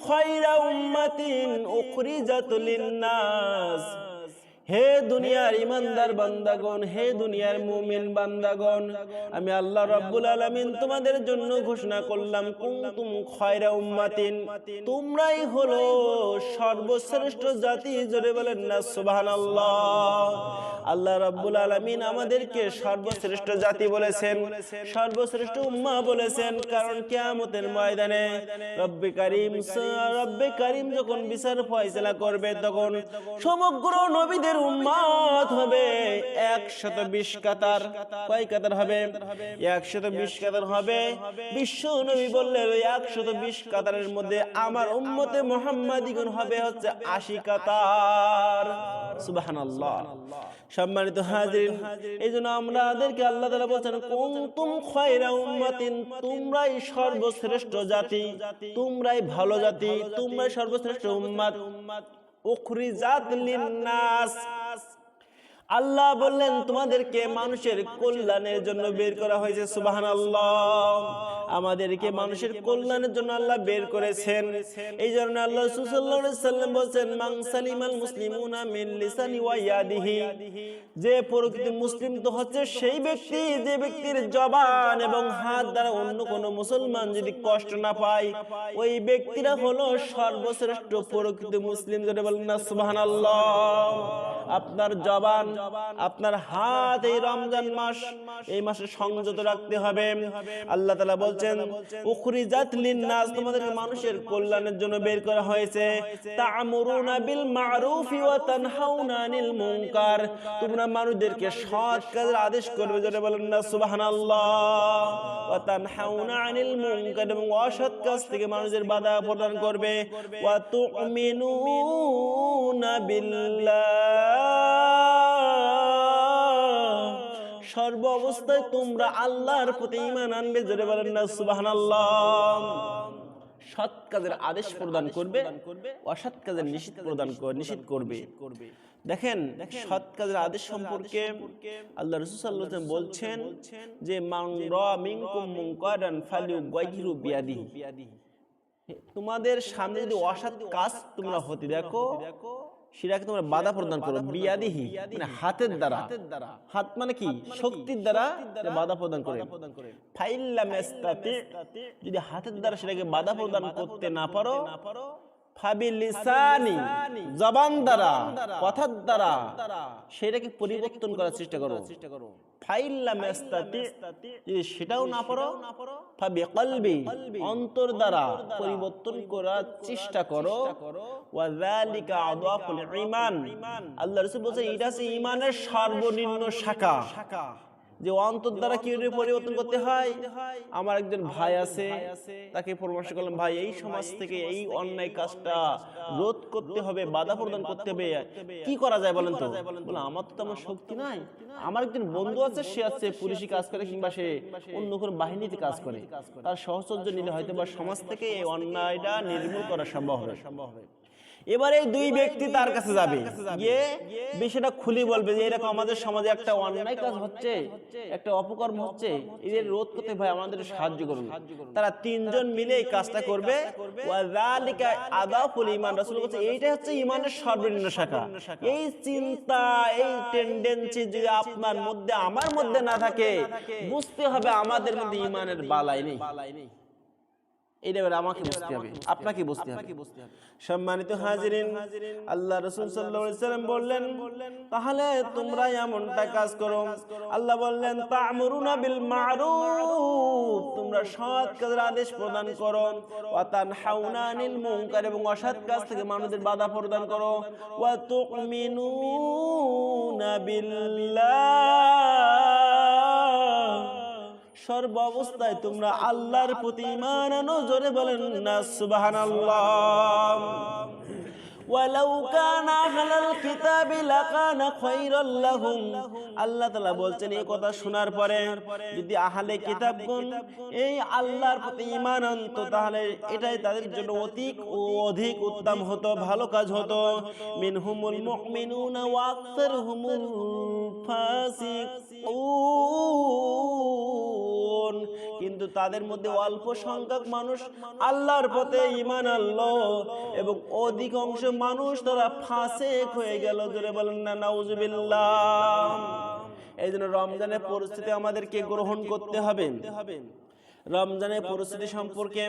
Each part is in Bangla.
খায়রা উম্মাতিন উখরিজাত লিন-নাস। হে দুনিয়ার ইমানদার বান্দাগণ, হে দুনিয়ার মুমিন বান্দাগণ, আমি আল্লাহ রাব্বুল আলামিন তোমাদের জন্য ঘোষণা করলাম কুনতুম খায়রা উম্মাতিন, তোমরাই হলো সর্বশ্রেষ্ঠ জাতি। জোরে বলেন না সুবহানাল্লাহ। আল্লাহ রাব্বুল আলামিন আমাদেরকে সর্বশ্রেষ্ঠ জাতি বলেছেন, সর্বশ্রেষ্ঠ উম্মাহ বলেছেন, কারণ কিয়ামতের ময়দানে রব্বে কারীম যখন বিচার ফয়সালা করবে, তখন সমগ্র নবীদের উম্মত হবে 120 কাতার। কয় কাতার হবে? 120 কাতার হবে। বিশ্ব নবী বললেন 120 কাতারের মধ্যে আমার উম্মতে মুহাম্মাদিগণ হবে হচ্ছে 80 কাতার। সুবহানাল্লাহ। সম্মানিত হাজিরিন, এইজন্য আমাদেরকে আল্লাহ তাআলা বলেন কুনতুম খায়রা উম্মাতিন, তোমরাই সর্বশ্রেষ্ঠ জাতি, তোমরাই ভালো জাতি, তোমরাই সর্বশ্রেষ্ঠ উম্মত। উখরিজাত লিন-নাস, আল্লাহ বললেন তোমাদেরকে মানুষের কল্যাণের জন্য বের করা হয়েছে। সুবহানাল্লাহ। আমাদেরকে মানুষের কল্যাণের জন্য আল্লাহ বের করেছেন। এই জন্য আল্লাহ রাসূল সাল্লাল্লাহু আলাইহি সাল্লাম বলেন মান সালিমাল মুসলিমুনা মিন লিসানি ওয়া ইয়াদিহি, যে প্রকৃত মুসলিম তো হচ্ছে সেই ব্যক্তি যে ব্যক্তির জবান এবং হাত দ্বারা অন্য কোনো মুসলমান যদি কষ্ট না পায়, ওই ব্যক্তিরা হলো সর্বশ্রেষ্ঠ প্রকৃত মুসলিম। যদি বলেন না সুবহানাল্লাহ। আপনার জবান, আপনার হাত এই রমজান মাস, এই মাসে সংযত রাখতে হবে। আল্লাহ তাআলা বলছেন উখরিজাত লিন-নাস, তোমাদের মানুষের কল্যাণের জন্য বের করা হয়েছে। তা'মুরুনা বিল মা'রুফি ওয়া তানহাউনা আনিল মুনকার, তোমরা মানুষদেরকে সৎ কাজের আদেশ করবে। যারা বলেন না সুবহানাল্লাহ। ওয়া তানহাউনা আনিল মুনকার, এবং অসৎ কাজ থেকে মানুষদের বাধা প্রদান করবে। ওয়া তু'মিনুনা বিল্লাহ, সর্ব অবস্থায় তোমরা আল্লাহর প্রতি ঈমান আনবে। জোরে বলেন না সুবহানাল্লাহ। সৎ কাজের আদেশ প্রদান করবে, অসৎ কাজের নিষেধ করবে। দেখেন সৎ কাজের আদেশ সম্পর্কে আল্লাহ রাসূল সাল্লাল্লাহু আলাইহি ওয়াসাল্লাম বলছেন যে মান রা মিনকুম মুনকারান ফালিয়ুগাইয়িরু বিয়াদিহি, তোমাদের সামনে যদি অসৎ কাজ তোমরা হতে দেখো, সেটাকে তোমরা বাধা প্রদান করো। বিয়াদিহি মানে হাতের দ্বারা, হাত মানে কি? শক্তির দ্বারা বাধা প্রদান করে। ফাইল্লাম ইস্তাতি, যদি হাতের দ্বারা সেটাকে বাধা প্রদান করতে না পারো, ফাবিলিসানি, জবান দ্বারা, কথার দ্বারা সেটাকে পরিবর্তন করার চেষ্টা করো। ফাইল্লাম ইস্তাতি, যদি সেটাও না পারো, ফাবিকলবি, অন্তর দ্বারা পরিবর্তন করার চেষ্টা করো। ওয়া যালিকা আদাফুল ঈমান, আল্লাহ রাসূল বলেন এটা হচ্ছে ঈমানের সর্বনিম্ন শাখা, যে অন্তর দ্বারা কি পরিবর্তন করতে হয়। আমার একজন ভাই আছে, তাকে পরামর্শ করলাম, ভাই এই সমাজ থেকে এই অন্যায় কাজটা রোধ করতে হবে, বাধা প্রদান করতে হবে, কি করা যায় বলেন তো? বলে আমার তো তেমন শক্তি নাই, আমার একজন বন্ধু আছে, সে আছে পুলিশি কাজ করে কিংবা সে অন্য কোনো বাহিনীতে কাজ করে, তার সহচর্য নিলে হয়তো বা সমাজ থেকে এই অন্যায়টা নির্মূল করা সম্ভব হবে। এবার এই দুই ব্যক্তি তার কাছে যাবে, গিয়ে বিষয়টা খুলে বলবে যে এরকম আমাদের সমাজে একটা অন্যায় কাজ হচ্ছে, একটা অপকর্ম হচ্ছে, এদের রোধ করতে ভাই আমাদের সাহায্য করুন। তারা তিনজন মিলে এই কাজটা করবে। ওয়া যালিকা আদাফুল ঈমান, রাসূল বলেছে এইটা হচ্ছে ঈমানের সর্বনিম্ন শাখা। এই চিন্তা, এই টেন্ডেন্সি যদি আপনার মধ্যে, আমার মধ্যে না থাকে, বুঝতে হবে আমাদের মধ্যে ঈমানের বালাই নেই। এটা আমাকে বুঝতে হবে, আপনাকে বুঝতে হবে। সম্মানিত হাজিরিন, আল্লাহ রাসূল সাল্লাল্লাহু আলাইহি ওয়াসাল্লাম বললেন তাহলে তোমরা এমনটা কাজ করো। আল্লাহ বললেন তা'মুরুনা বিল মা'রুফ, তোমরা সৎ কাজের আদেশ প্রদান করো। ওয়া তানহাউনা আনিল মুনকার, এবং অসৎ কাজ থেকে মানুষদের বাধা প্রদান করো। ওয়া তু'মিনুনা বিল্লাহ, সর্ব অবস্থায় তোমরা আল্লাহর প্রতি ঈমান আনো। জোরে বলেন না সুবহানাল্লাহ। ওয়ালাউ কানা আহলাল কিতাবি লাকানা খায়রাল লাহুম, আল্লাহ তাআলা বলছেন এই কথা শোনার পরে যদি আহলে কিতাবগণ এই আল্লাহর প্রতি ঈমান আনতো, তাহলে এটাই তাদের জন্য অধিক উত্তম হতো, ভালো কাজ হতো। মিনহুমুল মুমিনুনা ওয়া আকসারুহুমুল ফাসিকুন, কিন্তু তাদের মধ্যে অল্প সংখ্যক মানুষ আল্লাহর পথে ঈমান আনলো এবং অধিকাংশ মানুষ তারা ফাসিক হয়ে গেল। জোরে বলেন না নাউজুবিল্লাহ। এই জন্য রমজানের পরিস্থিতি আমাদেরকে গ্রহণ করতে হবে। রমজানের পরিস্থিতি সম্পর্কে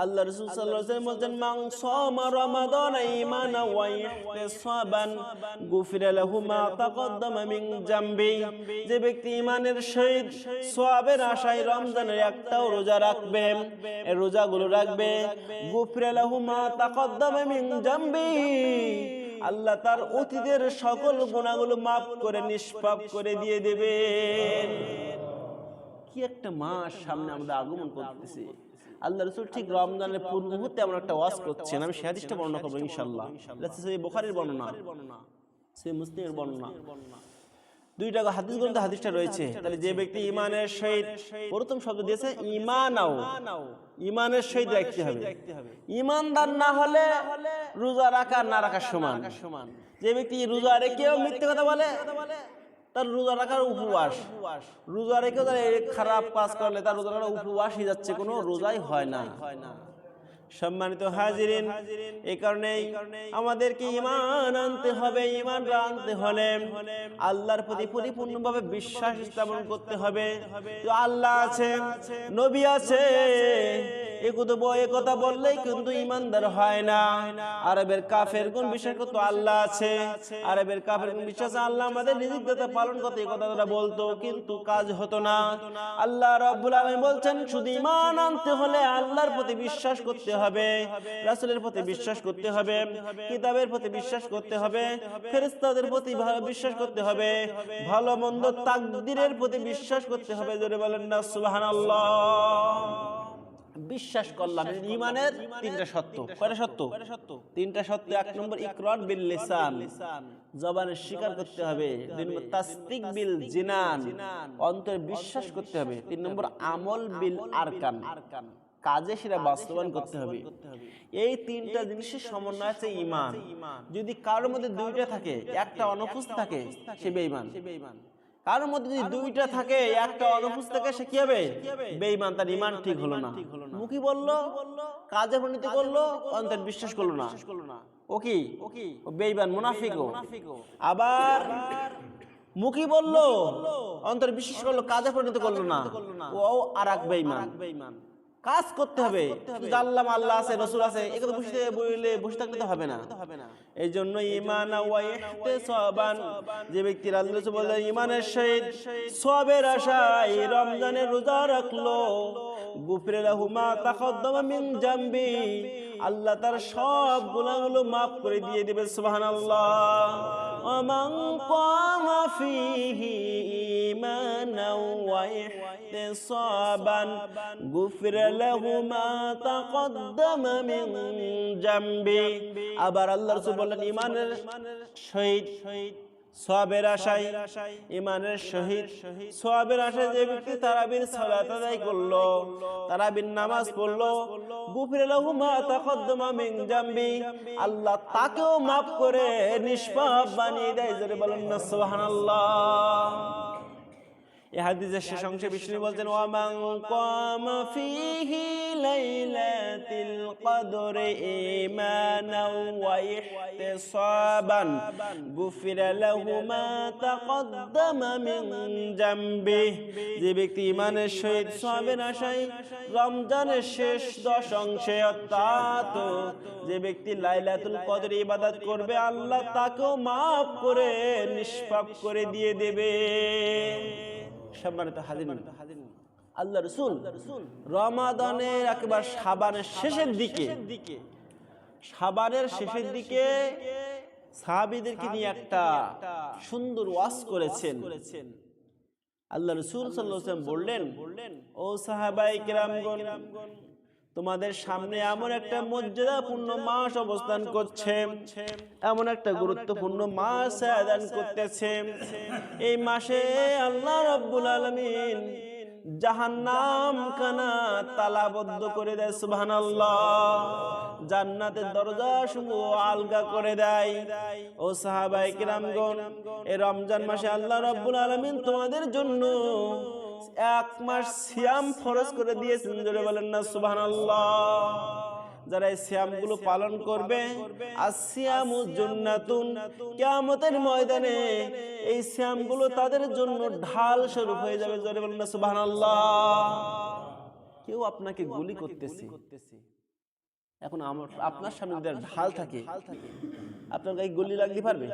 আল্লাহ রাসূল সাল্লাল্লাহু আলাইহি ওয়াসাল্লাম বলেন, মান সামা রমাদান ঈমানান ওয়া ইহতিসাবান গুফিরা লাহু মা তাকদ্দামা মিন জামবি। যে ব্যক্তি ঈমানের সহিত সওয়াবের আশায় রমজানের একটাও রোজা রাখবে, এই রোজাগুলো রাখবে, গুফিরা লাহু মা তাকদ্দামা মিন জামবি, আল্লাহ তার অতীতের সকল গুনাহগুলো মাফ করে নিষ্পাপ করে দিয়ে দেবেন। কি একটা মাস সামনে আমাদের আগমন করতেছে। আল্লাহ রাসূল ঠিক রমজানের পূর্ব মুহূর্তে এমন একটা ওয়াজ করছেন, আমি সেই হাদিসটা বর্ণনা করব ইনশাআল্লাহ। সেই বুখারীর বর্ণনা, সেই মুসলিমের বর্ণনা, দুইটা হাদিস গ্রন্থে হাদিসটা রয়েছে। তাহলে যে ব্যক্তি ঈমানের সহিত, প্রথম শব্দ দিয়েছে ঈমানাও, ঈমানের সহিত রাখতে হবে। ঈমানদার না হলে রোজা রাখা না রাখার সমান। যে ব্যক্তি রোজা রেখেও মিথ্যে কথা বলে, তার রোজা রাখার উপবাস, রোজা রেখেও তার খারাপ কাজ করলে তার রোজা রাখার উপবাসই যাচ্ছে, কোনো রোজাই হয় না। সম্মানিত হাজিরিন, এই কারণেই আমাদেরকে ঈমান আনতে হবে। ঈমান আনতে হলে আল্লাহর প্রতি পরিপূর্ণভাবে বিশ্বাস স্থাপন করতে হবে। তো আল্লাহ আছে, নবী আছে, এ কথা বললেই কিন্তু ঈমানদার হয় না। আরবের কাফের কোন বিশ্বাস করতো আল্লাহ আছে, আরবের কাফের কোন বিশ্বাস আল্লাহ আমাদের রিজিক দাতা পালন করতে, এই কথা তারা বলতো, কিন্তু কাজ হতো না। আল্লাহ রাব্বুল আলামিন বলছেন, শুধু ঈমান আনতে হলে আল্লাহর প্রতি বিশ্বাস করতে হবে, রাসূলের প্রতি বিশ্বাস করতে হবে, কিতাবের প্রতি বিশ্বাস করতে হবে, ফেরেশতাদের প্রতি বিশ্বাস করতে হবে, ভালো মন্দ তাকদীরের প্রতি বিশ্বাস করতে হবে। জোরে বলেন না সুবহানাল্লাহ। বিশ্বাস করলাম ঈমানের তিনটা সত্য। কয়টা সত্য? তিনটা সত্য। এক নম্বর ইকরার বিল লিসান, জবানে স্বীকার করতে হবে। দুই নম্বর তাসদিক বিল জিনান, অন্তরে বিশ্বাস করতে হবে। তিন নম্বর আমল বিল আরকান, কাজে সেটা বাস্তবায়ন করতে হবে। এই তিনটা জিনিসের সমন্বয় আছে ঈমান। যদি কারোর মধ্যে দুইটা থাকে, একটা অনুপস্থিত থাকে, সে বেঈমান। কারোর মধ্যে যদি দুইটা থাকে, একটা অনুপস্থিত থাকে, সে কি হবে? বেঈমান। তার ঈমান ঠিক হলো না। মুখী বললো, কাজে পরিণত করলো, অন্তরে বিশ্বাস করলো না, ও কি? ও বেঈমান, মুনাফিক। আবার মুখী বললো, অন্তরে বিশ্বাস করলো, কাজে পরিণত করলো না, ও আর এক বেঈমান। কাজ করতে হবে। জানলাম আল্লাহ আছে, রাসূল আছে, এগুলো বসে থাকলে তো হবে না। এই জন্য ঈমান ওয়া ইহতিসাবান, যে ব্যক্তি আল্লাহ রাসূল বলেন ঈমানের সহিত সওয়াবের আশায় রমজানের রোজা রাখলো, গুফিরা লাহু মা তাকদ্দামা মিন জামবি, আল্লাহ তার সব গুনাহগুলো maaf করে দিয়ে দিবে। সুবহানাল্লাহ। ওয়া মান কামা ফীহি ঈমানাও ওয়া ইহতিসাবান গুফিরা লাহু মা তাকদ্দামা মিন জামবি। আবার আল্লাহ রাসূল বলেন ঈমানের সহিত সওয়াবের আশায়, ঈমানের সহিত সওয়াবের আশায় যে ব্যক্তি তারাবির সালাত আদায় করলো, তারাবির নামাজ পড়লো, গুফিরা লাহু মা তাকদ্দামা মিন জামবি, আল্লাহ তাকেও maaf করে নিষ্পাপ বানিয়ে দেয়। জোরে বলেন না সুবহানাল্লাহ। এই হাদিসের শেষ অংশে বিষ্ণু বলছেন, ওয়া মান কামা ফীহি লাইলাতুল কদরি ঈমানাও ওয়া ইহতিসাবান গুফিরা লাহু মা তাকদ্দামা মিন জামবি। যে ব্যক্তি ঈমানের সহিত সওয়াবের আশায় রমজানের শেষ 10 অংশে, অর্থাৎ যে ব্যক্তি লাইলাতুল কদর ইবাদত করবে, আল্লাহ তাকেও maaf করে নিষ্পাপ করে দিয়ে দেবে। সম্মানিত হাজিরিন, আল্লাহ রাসূল রমাদানের একেবারে শাবানের শেষের দিকে সাহাবীদেরকে নিয়ে একটা সুন্দর ওয়াজ করেছেন। আল্লাহ রাসূল সাল্লাল্লাহু আলাইহি ওয়াসাল্লাম বললেন, ও সাহাবায়ে কেরামগণ, তোমাদের সামনে এমন একটা মর্যাদাপূর্ণ মাস অবস্থান করছে, এমন একটা গুরুত্বপূর্ণ মাস আদান করতেছে। এই মাসে আল্লাহ রাব্বুল আলামিন জাহান্নাম খানা তালাবদ্ধ করে দেয়। সুবহানাল্লাহ। জান্নাতের দরজা সমূহ আলগা করে দেয়। ও সাহাবায়ে কেরামগণ, এই রমজান মাসে আল্লাহ রাব্বুল আলামিন তোমাদের জন্য 1 মাস সিয়াম ফরজ করে দিয়েছেন, জোরে বলেন না সুবহানাল্লাহ। যারা এই সিয়ামগুলো পালন করবে, আসিয়ামু জান্নাতুন, কিয়ামতের ময়দানে এই সিয়ামগুলো তাদের জন্য ঢাল স্বরূপ হয়ে যাবে, জোরে বলেন না সুবহানাল্লাহ। কেউ আপনাকে গুলি করতেছে, এখন আপনার সামনে যদি ঢাল থাকে, আপনার গায়ে গুলি লাগতে পারবে?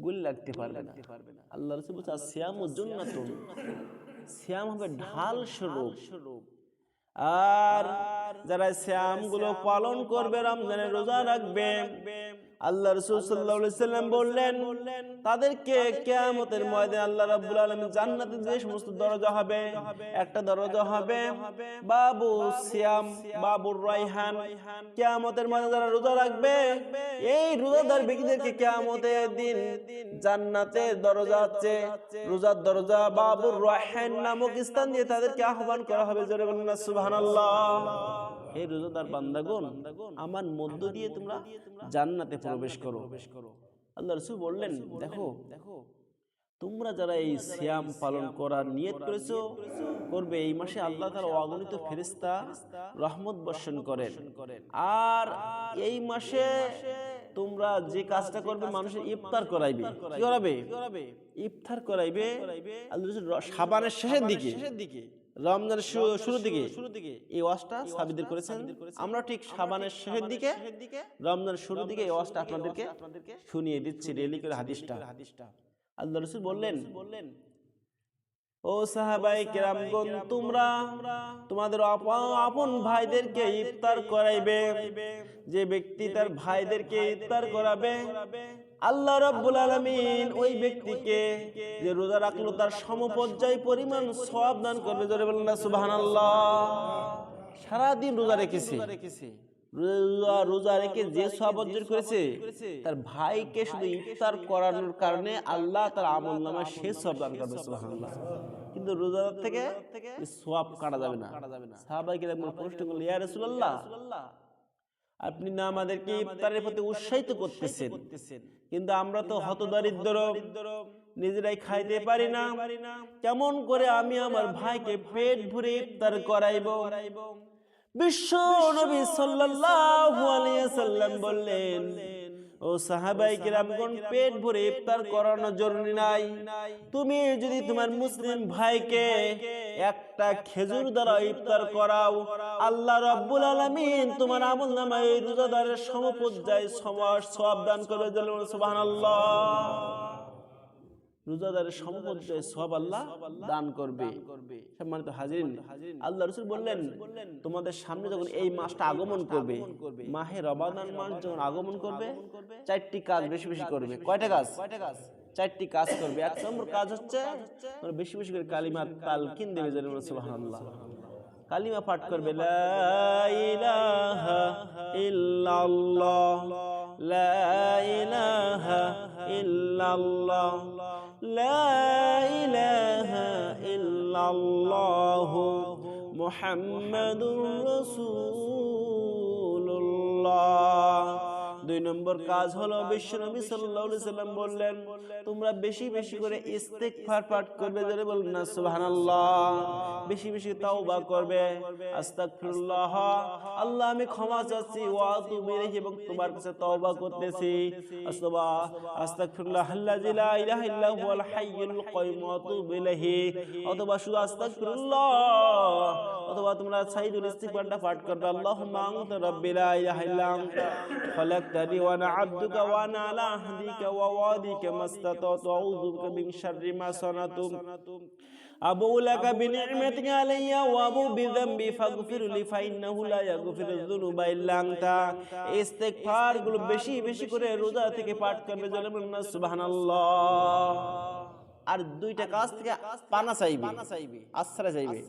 গুলি লাগতে পারবে না। আল্লাহ রাসূল বলেছে আসিয়ামু জান্নাতুন, সিয়াম হবে ঢাল স্বরূপ। আর যারা সিয়ামগুলো পালন করবে, রমজানের রোজা রাখবে, আল্লাহ রাসূল সাল্লাল্লাহু আলাইহি সাল্লাম বললেন তাদেরকে কিয়ামতের ময়দানে আল্লাহ রাব্বুল আলামিন জান্নাতের যে সমস্ত দরজা হবে, একটা দরজা হবে বাবু সিয়াম, বাবুর রায়হান। কিয়ামতের ময়দানে যারা রোজা রাখবে, এই রোজাদার ব্যক্তিদেরকে কিয়ামতের দিন জান্নাতের দরজা আছে, রোজার দরজা বাবুর রায়হান নামক স্থান দিয়ে তাদেরকে আহ্বান করা হবে, জোরে বলুন না সুবহানাল্লাহ। হে রোজাদার বান্দাগণ, আমার মধ্য দিয়ে তোমরা জান্নাতে প্রবেশ করো। আল্লাহ রাসূল বললেন দেখো, তোমরা যারা এই সিয়াম পালন করার নিয়ত করেছো, করবে, এই মাসে আল্লাহ তাআলা অগণিত ফেরেশতা রহমত বর্ষণ করেন। আর এই মাসে তোমরা যে কাজটা করবে, মানুষের ইফতার করাইবে। কি করাবে? ইফতার করাইবে। আল্লাহ রাসূল শাবানের শেষের দিকে, রমজানের শুরুর দিকে এই ওয়াজটা সাবিদের করেছেন। আমরা ঠিক শাবানের শেষের দিকে, রমজানের শুরুর দিকে এই ওয়াজটা আপনাদেরকে শুনিয়ে দিচ্ছি রেলি করে হাদিসটা। আল্লাহ রাসূল বললেন, ও সাহাবায়ে কেরামগণ, তোমরা তোমাদের আপন ভাইদেরকে ইফতার করাইবে। যে ব্যক্তি তার ভাইদেরকে ইফতার করাবে, আল্লাহ রাব্বুল আলামিন ওই ব্যক্তিকে যে রোজা রাখলো তার সমপর্যায় পরিমাণ সওয়াব দান করবে, জোরে বলেন না সুবহানাল্লাহ। সারা দিন রোজা রেখেছে, রোজা রেখে যে সওয়াব অর্জন করেছে, তার ভাইকে শুধু ইফতার করানোর কারণে আল্লাহ তার আমলনামায় সে সওয়াব দান করবে, সুবহানাল্লাহ। কিন্তু রোজাদার থেকে সওয়াব কাটা যাবে না। সাহাবায়ে কেরাম প্রশ্ন করলেন, ইয়া রাসূলুল্লাহ, আপনি না আমাদেরকে ইফতারের প্রতি উৎসাহিত করতেছেন, কিন্তু আমরা তো হতদরিদ্র, নিজেরাই খাইতে পারি না, কেমন করে আমি আমার ভাইকে পেট ভরে ইফতার করাইবো? বিশ্ব নবী সাল্লাল্লাহু আলাইহি ওয়াসাল্লাম বললেন, ও সাহাবায়ে কেরামগণ, পেট ভরে ইফতার করানো জরুরি নাই। তুমি যদি তোমার মুসলিম ভাইকে একটা খেজুর দ্বারা ইফতার করাও, আল্লাহ রাব্বুল আলামিন তোমার আমলনামায় এই রোজাদারের সমপর্যায় সওয়াব দান করবে, সুবহানাল্লাহ। রোজাদারের সমপর্যায় সওয়াব আল্লাহ দান করবে। সম্মানিত হাজিরিন, আল্লাহ রাসূল বললেন, তোমাদের সামনে যখন এই মাসটা আগমন করবে, মাহে রমাদান মাস যখন আগমন করবে, 4টি কাজ বেশি বেশি করবে। কয়টা কাজ? 4টি কাজ করবে। 1 নম্বর কাজ হচ্ছে বেশি বেশি করে কালিমা তালকিন দেবে, সুবহানাল্লাহ। কালিমা পাঠ করবে, লা ইলাহা ইল্লাল্লাহ, লা ইলাহা ইল্লাল্লাহ, লা ইলাহা ইল্লাল্লাহু মুহাম্মাদুর রাসূলুল্লাহ। 2 নম্বর কাজ হলো, বিশ্বনবী সাল্লাল্লাহু আলাইহি সাল্লাম বললেন, তোমরা বেশি বেশি করে ইস্তিগফার পাঠ করবে, যারা বলুন না সুবহানাল্লাহ। বেশি বেশি তাওবা করবে, আস্তাগফিরুল্লাহ, আল্লাহ আমি ক্ষমা চাচ্ছি, ওয়া আতুবু ইলাইহি, এবং তোমার কাছে তওবা করতেছি, আস্তাগফিরুল্লাহ আল্লাযী লা ইলাহা ইল্লা হুয়াল হাইয়ুল কাইয়ুম ওয়া আতুবু ইলাইহি, অথবা শুধু আস্তাগফিরুল্লাহ, অথবা তোমরা সাইদুল ইস্তিগফারটা পাঠ করবে, আল্লাহুম্মা আনতা রাব্বি লা ইলাহা ইল্লা আনতা খালাকতানি ওয়া আনা আবদুকা ওয়া আনা আলা আহদিকা ওয়া ওয়াদিকা মাস্তাতাতু আউযু বিকা মিন শাররি মা সানাতু আবু লাকা বিনি'মাতিকা আলাইয়া ওয়া আবু বিযামবি ফাগফিরলি ফাইন্নাহু লা ইয়াগফিরুয যুনুবা ইল্লা আনতা। ইস্তিগফার গুলো বেশি বেশি করে রোজা থেকে পাঠ করবে, বলুন সুবহানাল্লাহ। আর 2টা কাজ থেকে পানা চাইবে, আশ্রয় চাইবে।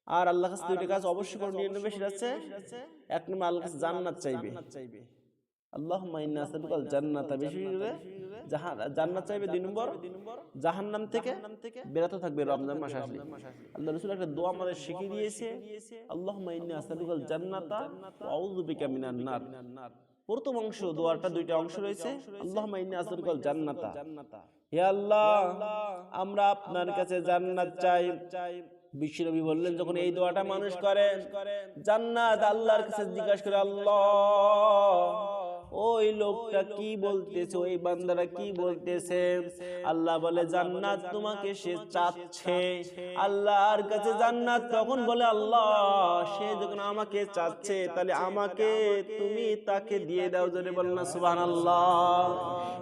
আর আল্লাহর কাছে 2টা কাজ অবশ্যই করে নিয়ে নেবে, সেটা হচ্ছে 1 নম্বর আল্লাহর কাছে জান্নাত চাইবে, আল্লাহুম্মা ইন্না নাসআলুকাল জান্নাতা, বেশি করে জান্নাত চাইবে। 2 নম্বর জাহান্নাম থেকে বিরত থাকবে রমজান মাস আসলে। আল্লাহ রাসূল একটা দোয়া আমাদের শিখিয়ে দিয়েছে, আল্লাহুম্মা ইন্না নাসআলুকাল জান্নাতা ওয়া আউযু বিকা মিনান নার। প্রথম অংশ দোয়াটা দুইটা অংশ রয়েছে, আল্লাহুম্মা ইন্নী আসআলুকাল জান্নাতা, হে আল্লাহ আমরা আপনার কাছে জান্নাত চাই। বিশ্বনবী বললেন যখন এই দোয়াটা মানুষ করে জান্নাত আল্লাহর কাছে জিজ্ঞাসা করে, আল্লাহ ওই লোকটা কি বলতেছে, ওই বান্দারা কি বলতেছে? আল্লাহ বলে জান্নাত তোমাকে সে চাচ্ছে। আল্লাহর কাছে জান্নাত তখন বলে, আল্লাহ সে যখন আমাকে চাচ্ছে তাহলে আমাকে তুমি তাকে দিয়ে দাও। জোরে বলেন না সুবহানাল্লাহ।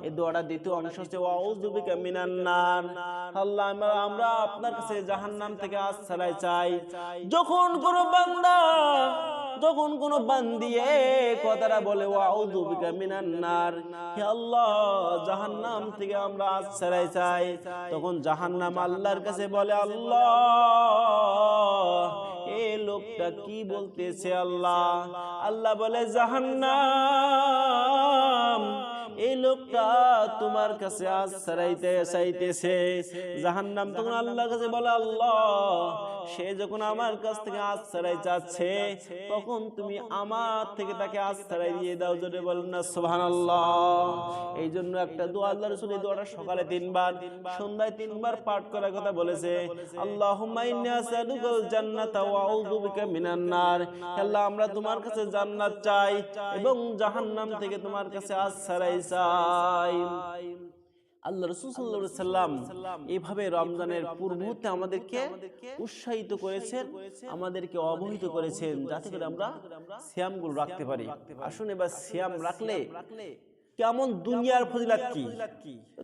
এই দোয়াটা দ্বিতীয় অংশ হচ্ছে ওয়াউযু বিকা মিনান নার, আল্লাহ আমরা আপনার কাছে জাহান্নাম থেকে আশ্রয় চাই। যখন কোন বান্দি এই কথাটা বলে ওয়াউযু বিকা মিনান নার, হে আল্লাহ জাহান্নাম থেকে আমরা আশ্রয় চাই, তখন জাহান্নাম আল্লাহর কাছে বলে, আল্লাহ এই লোকটা কি বলতেছে? আল্লাহ বলে জাহান্নাম এই লোকটা তোমার কাছে আশ্রয় চাইতেছে। জাহান্নাম তখন আল্লাহর কাছে বলে, আল্লাহ সে যখন আমার কাছ থেকে আশ্রয় চাচ্ছে তখন তুমি আমার থেকে তাকে আশ্রয় দিয়ে দাও। জোরে বলেন না সুবহানাল্লাহ। এই জন্য একটা দোয়া আল্লাহ রাসূল এই দোয়াটা সকালে 3 বার, সন্ধ্যায় 3 বার পাঠ করার কথা বলেছে। আল্লাহুম্মা ইন্নী আসআলুকাল জান্নাতা ওয়া আউযু বিকা মিনান নার, আল্লাহ আমরা তোমার কাছে জান্নাত চাই এবং জাহান্নাম থেকে তোমার কাছে আশ্রয় চাই। আল্লাহ রাসূল সাল্লাল্লাহু আলাইহি সাল্লাম এইভাবে রমজানের পূর্বতে আমাদেরকে উৎসাহিত করেছেন, আমাদেরকে অবহিত করেছেন যাতে করে আমরা সিয়ামগুলো রাখতে পারি। আসুন এবার সিয়াম রাখলে কেমন দুনিয়ার ফজিলত কি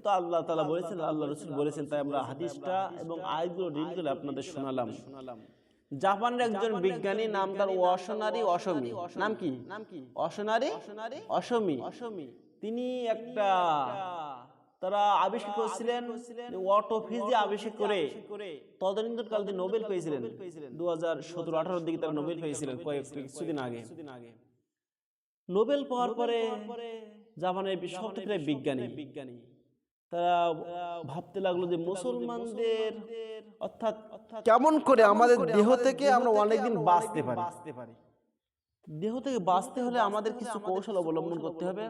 তো আল্লাহ তাআলা বলেছেন, আল্লাহ রাসূল বলেছেন, তাই আমরা হাদিসটা এবং আয়াতগুলো রিড করে আপনাদের শোনালাম। জাপানের একজন বিজ্ঞানী, নাম তার ওয়াশনারি অসমি। নাম কি? ওয়াশনারি অসমি। তিনি তারা আবিষ্কার করেছিলেন অটোফিজি আবিষ্কার করে তদানীন্তনকালে তিনি নোবেল পেয়েছিলেন। 2017-18 দিকে তারা নোবেল পেয়েছিলেন, কিছুদিন আগে। নোবেল পাওয়ার পরে জাপানের সবথেকে বিজ্ঞানী তারা ভাবতে লাগলো যে মুসলমানদের অর্থাৎ কেমন করে আমাদের দেহ থেকে আমরা অনেকদিন বাঁচতে পারি। দেহ থেকে বাঁচতে হলে আমাদের কিছু কৌশল অবলম্বন করতে হবে।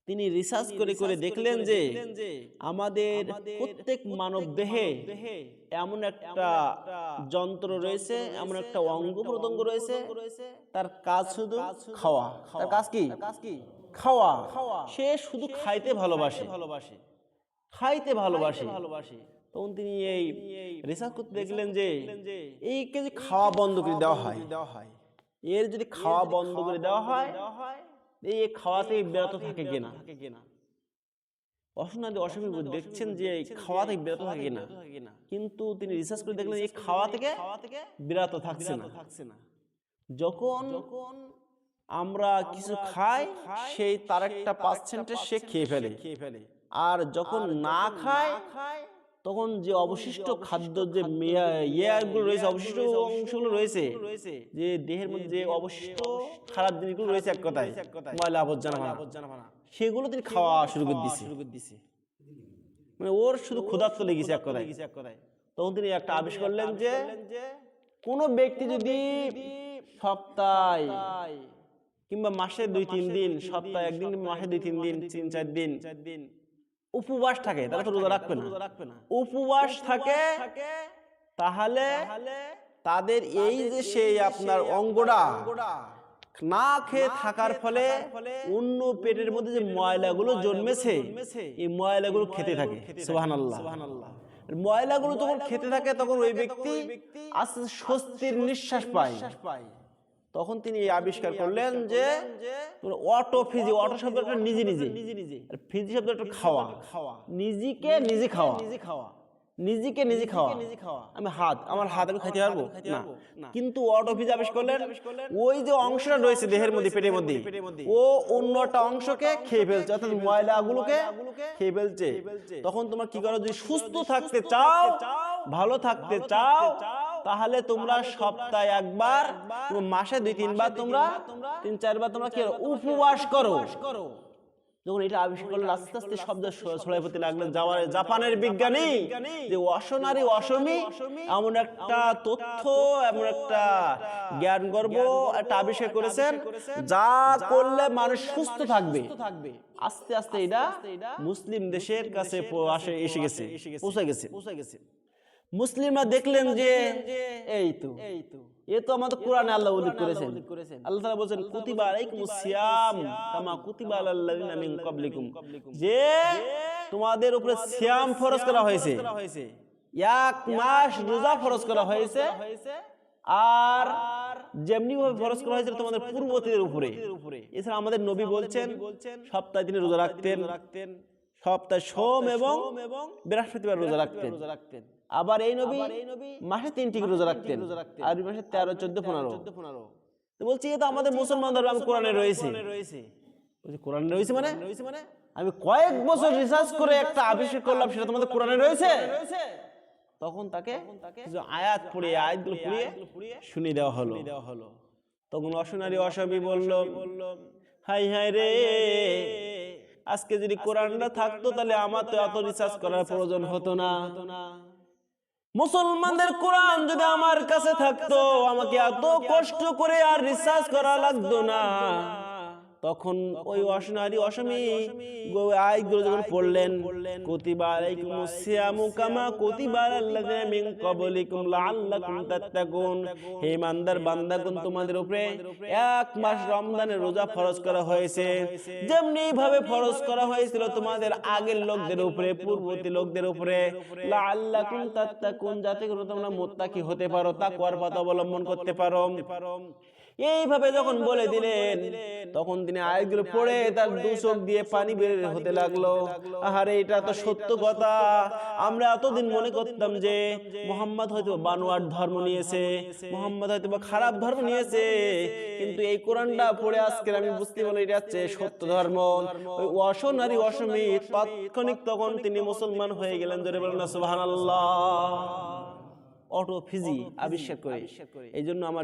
তিনি রিসার্চ করে দেখলেন যে আমাদের প্রত্যেক মানব দেহে এমন একটা যন্ত্র রয়েছে, এমন একটা অঙ্গ প্রত্যঙ্গ রয়েছে, তার কাজ শুধু খাওয়া। তার কাজ কি? খাওয়া। সে শুধু খাইতে ভালোবাসে। তখন তিনি এই রিসার্চ করতে দেখলেন যে এই যে খাওয়া বন্ধ করে দেওয়া হয়, এর যদি খাওয়া বন্ধ করে দেওয়া হয় এই খাওয়া থেকে বিরত থাকে কিনা। অসমি দেখছেন যে খাওয়া থেকে বিরত থাকে কিনা, কিন্তু তিনি রিসার্চ করে দেখলেন এই খাওয়া থেকে বিরত থাকছে না। যখন আমরা কিছু খাই সেই তার একটা পার্সেন্টেজ সে খেয়ে ফেলে, আর যখন না খায় তখন যে অবশিষ্ট খাদ্য যে ইয়ারগুলো রয়েছে, অবশিষ্ট অংশগুলো রয়েছে, যে দেহের মধ্যে যে অবশিষ্ট খারাপ জিনিসগুলো রয়েছে, এক কথায় ময়লা আবর্জনা, সেগুলো তিনি খাওয়া শুরু করে দিছে। মানে ওর শুধু ক্ষুধার্ত লেগেছে এক কথায়। তখন তিনি একটা আবিষ্কার করলেন যে কোনো ব্যক্তি যদি সপ্তাহে কিংবা মাসে 2-3 দিন, সপ্তাহে 1 দিন, মাসে 2-3 দিন, 3-4 দিন উপবাস থাকে, তাহলে তো রোজা রাখবে না। উপবাস থাকে তাহলে তাদের এই যে সেই আপনার অঙ্গটা না খেয়ে থাকার ফলে অন্য পেটের মধ্যে যে ময়লাগুলো জন্মেছে এই ময়লাগুলো খেতে থাকে। সুবহানাল্লাহ। ময়লাগুলো যখন খেতে থাকে তখন ওই ব্যক্তি আস্তে আস্তে স্বস্তির নিঃশ্বাস পায়। তখন তিনি আবিষ্কার করলেন যে অটোফিজি, অটো শব্দটা নিজে, আর ফিজি শব্দটা খাওয়া, নিজেকে নিজে খাওয়া। আমার হাত আমি খাইতে পারবো না, কিন্তু অটোফিজি আবিষ্কার করলেন ওই যে অংশটা রয়েছে দেহের মধ্যে, পেটের মধ্যে, ও অন্যটা অংশকে খেয়ে ফেলছে, অর্থাৎ ময়লাগুলোকে খেয়ে ফেলছে। তখন তোমার কি করো, যদি সুস্থ থাকতে চাও, ভালো থাকতে চাও, তাহলে তোমরা সপ্তাহে 1 বার, মাসে 2-3 বার, তোমরা 3-4 বার তোমরা কি উপবাস করো। যখন এটা আবিষ্কার করলেন আস্তে আস্তে শব্দ ছড়াই পড়তে লাগলেন। জাপানের বিজ্ঞানী যে অসনারী অসমী এমন একটা তথ্য, এমন একটা জ্ঞান গর্ব একটা আবিষ্কার করেছেন যা করলে মানুষ সুস্থ থাকবে। আস্তে আস্তে এটা মুসলিম দেশের কাছে এসে গেছে, পৌঁছে গেছে। মুসলিমরা দেখলেন যে এই তো এ তো আমাদের কোরআনে আল্লাহ উল্লেখ করেছেন। আল্লাহ তাআলা বলেছেন কুতিবা আলাইকুমুস সিয়াম কামা কুতিবা আলাল লাযিনা মিন ক্বাবলিকুম, যে তোমাদের উপরে সিয়াম ফরজ করা হয়েছে, এক মাস রোজা ফরজ করা হয়েছে, আর যেমনি ভাবে ফরজ করা হয়েছিল তোমাদের পূর্ববর্তীদের উপরে। এছাড়া আমাদের নবী বলছেন সপ্তাহে তিনি রোজা রাখতেন, সপ্তাহে সোম এবং বৃহস্পতিবার রোজা রাখতেন। আবার এই নবী মাসে 3টি রোজা রাখতেন, আরবি মাসে 13, 14, 15। তো বলছি এটা আমাদের মুসলমান ধর্ম কোরআনে রয়েছে। বলছি কোরআনে রয়েছে মানে আমি কয়েক বছর রিসার্চ করে একটা আবিষ্কার করলাম সেটা তোমাদের কোরআনে রয়েছে। তখন তাকে কিছু আয়াত পড়ে আয়াতগুলো পড়িয়ে শুনিয়ে দেওয়া হলো। তখন অসনারী অসবি বলল, হাই হাই রে, আজকে যদি কোরআনটা থাকতো তাহলে আমার তো এত রিসার্চ করার প্রয়োজন হতো না। মুসলমানদের কোরআন যদি আমার কাছে থাকতো আমাকে এত কষ্ট করে আর রিসার্চ করা লাগতো না। তখন ওই অসনারী অসমী আয়াতগুলো যখন পড়লেন, কুতিবা আলাইকুমুস সিয়ামু কামা কুতিবা আলাল লাযিনা মিন ক্বাবলিকুম লাআল্লাকুম তাত্তাকুন, হে ইমানদার বান্দাগণ তোমাদের উপরে এক মাস রমজানের রোজা ফরজ করা হয়েছে, যেমনি ভাবে ফরজ করা হয়েছিল তোমাদের আগের লোকদের উপরে, পূর্ববর্তী লোকদের উপরে, লাআল্লাকুম তাত্তাকুন, যাতে করে তোমরা মুত্তাকি হতে পারো, তাকওয়ার পথ অবলম্বন করতে পারো। এইভাবে যখন বলে দিলেন তখন তিনি আয়াতগুলো পড়ে তার দু চোখ দিয়ে পানি বের হতে লাগলো। আহারে, এটা তো সত্য কথা। আমরা এতদিন মনে করতাম যে মুহাম্মদ হয়তো বানোয়াট ধর্ম নিয়েছে, মুহাম্মদ হয়তো খারাপ ধর্ম নিয়েছে, কিন্তু এই কোরআনটা পড়ে আজকে আমি বুঝতে পারলাম এটা হচ্ছে সত্য ধর্ম। ওই অসনারী অসমী তাৎক্ষণিক তখন তিনি মুসলমান হয়ে গেলেন। জোরে বলেন না সুবহানাল্লাহ। অটোফিজি আবিষ্কার করে। এই জন্য আমার